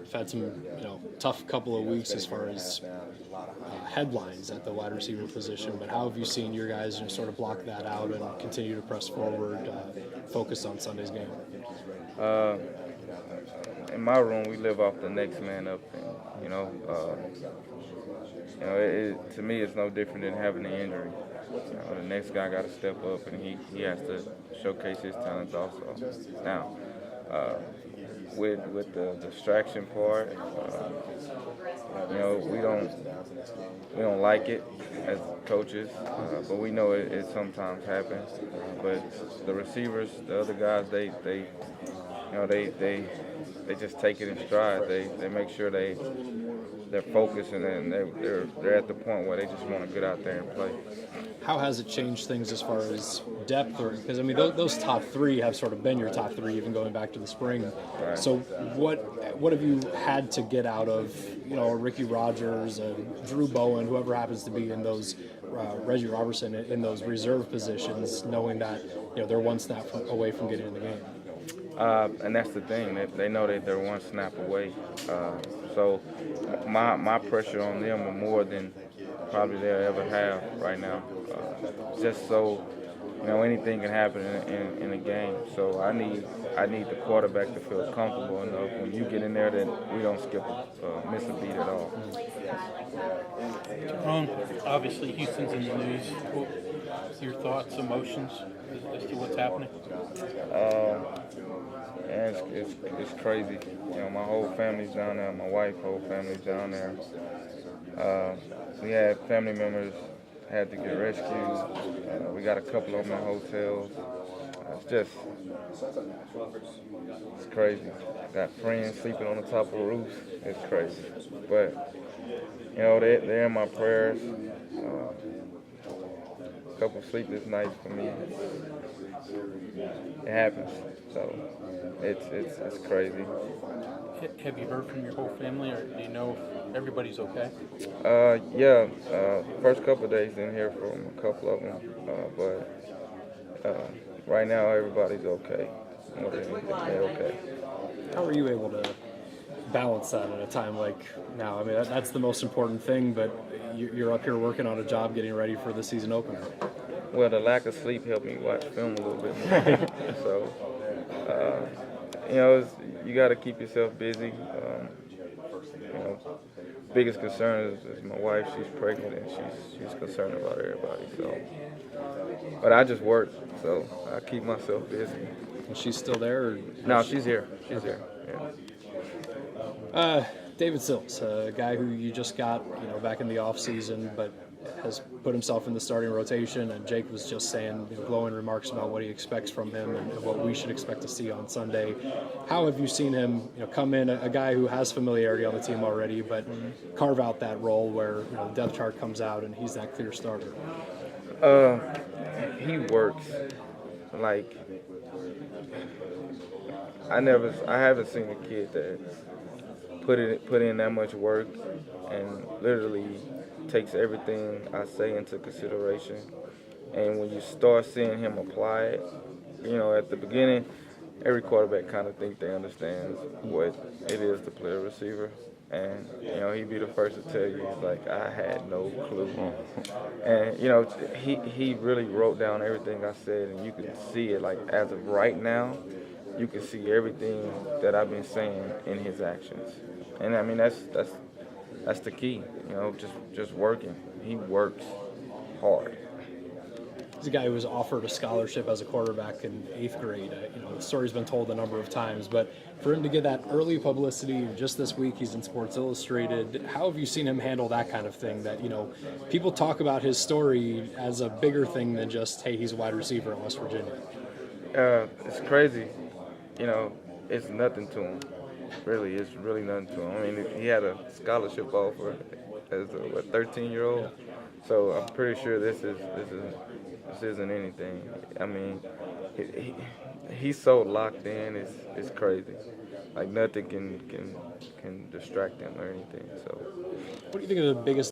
We've had some, tough couple of weeks as far as headlines at the wide receiver position, but how have you seen your guys sort of block that out and continue to press forward, focus on Sunday's game? In my room, we live off the next man up. And, to me, it's no different than having an injury. The next guy got to step up, and he has to showcase his talents also. Now, with the distraction part, we don't like it as coaches, but we know it sometimes happens. But the receivers, the other guys, they just take it in stride. They make sure they're focused and they're at the point where they just want to get out there and play. How has it changed things as far as depth? Because those top three have sort of been your top three, even going back to the spring. Right. So what have you had to get out of Ricky Rogers, Drew Bowen, whoever happens to be in those, Reggie Robertson in those reserve positions, knowing that they're one snap away from getting in the game? And that's the thing. They know that they're one snap away. So my pressure on them are more than probably they'll ever have right now. Just so anything can happen in a game. So I need the quarterback to feel comfortable enough when you get in there that we don't miss a beat at all. Obviously Houston's in the news. What's your thoughts, emotions as to what's happening? And it's crazy. My whole family's down there. My wife's whole family's down there. We had family members had to get rescued. We got a couple of them in hotels. It's crazy. I got friends sleeping on the top of roofs. It's crazy. But they're in my prayers. A couple sleepless nights for me. It happens. So it's crazy. Have you heard from your whole family, or do you know if everybody's okay? First couple of days didn't hear from a couple of them, but right now everybody's okay. More than anything, they're okay. How are you able to balance that at a time like now? I mean, that's the most important thing, but you're up here working on a job, getting ready for the season opener. Well, the lack of sleep helped me watch film a little bit more. So, you got to keep yourself busy. Biggest concern is my wife. She's pregnant and she's concerned about everybody. So, but I just work, so I keep myself busy. And she's still there? Or no, she's here. She's here. Yeah. David Sills, a guy who you just got, back in the off season, but has put himself in the starting rotation. And Jake was just saying glowing remarks about what he expects from him and what we should expect to see on Sunday. How have you seen him, come in, a guy who has familiarity on the team already, but carve out that role where the depth chart comes out and he's that clear starter? He works like I haven't seen a kid that put in that much work and literally takes everything I say into consideration. And when you start seeing him apply it, at the beginning, every quarterback kind of think they understand what it is to play a receiver. And, he'd be the first to tell you, he's like, I had no clue. And, he really wrote down everything I said, and you can see it, like, as of right now, you can see everything that I've been saying in his actions. And, I mean, that's the key, just working. He works hard. He's a guy who was offered a scholarship as a quarterback in 8th grade. The story's been told a number of times, but for him to get that early publicity, just this week he's in Sports Illustrated. How have you seen him handle that kind of thing? That people talk about his story as a bigger thing than just, hey, he's a wide receiver in West Virginia. It's crazy. It's nothing to him. Really, it's really nothing to him. I mean, he had a scholarship offer as a 13-year-old, yeah. So I'm pretty sure this isn't anything. I mean, he's so locked in. It's crazy. Like nothing can distract him or anything. So, what do you think of the biggest